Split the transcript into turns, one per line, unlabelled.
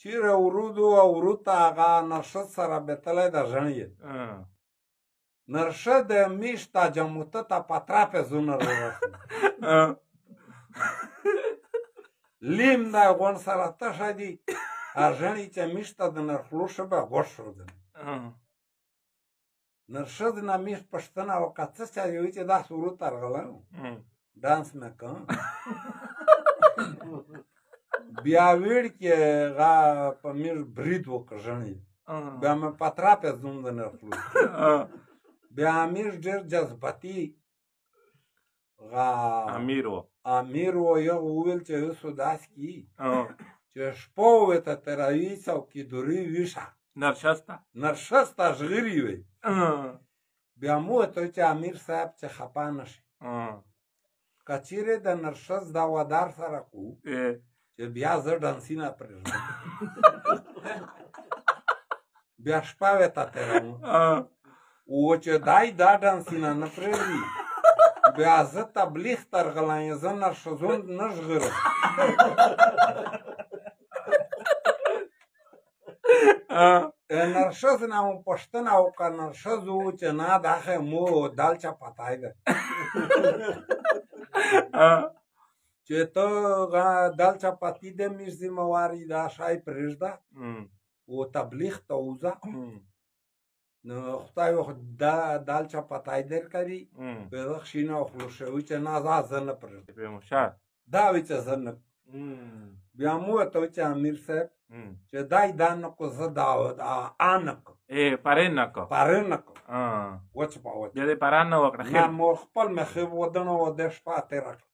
چیرې ورودو او وروته هغه نرشد سره بیتلی د ژڼې نرشد میشته جموته ته پترافې زونه رورسي لیم دا غون سره تشه دي ژڼې چې میشته د نرخلو شبه غوښ شودل نرشد نه میش پښتنه وکړه څه چارې وي چې داسې ورود ترغلی ډانس مې کوم بیا ویړ کې هغه په میش برید وکړ ژڼې بیا مې پترافې زوم د نرخلو بیا امیر ډېر جذبتي امیر و یو وویل چې اوسو داسې کي چې شپه وې ته تراوي څوکیدوري ویشه نرشسته ژغري وي بیا مو ورته چې امیر صاحب چې خفه نه شي که چیرې د نرشس دا ودار سره کوو چې بیا زه ډانسي نه پرېږدم بیا شپه وې ته تېروم و چې دای دا ډانسینه نه پرېږدي بیا زه تبلیغ ترغلی یم زه نرښځون نه ژغرم نرښځ نه مو پوښتنه وکړه نرښځ وویل چې نه دا خو مو دال چپاتی ده چې ته دال چپاتی د میش ذمهواري دا شی پرېږده و تبلیغ ته وځه نو خدای دا دال چپاتی درکوي بیرغ شینه وخورو شوي چې نه زه نه پرېږدم دا وایي چې زه نه بیا مو ورته وایي چې امیر صاحب چې دای دا نه کو زه دا نه کو
پرې نه کو
وچ په وچ
د دې پران نه وکړه
نه مور خپل مخې ودونه و د شپه تېره کړه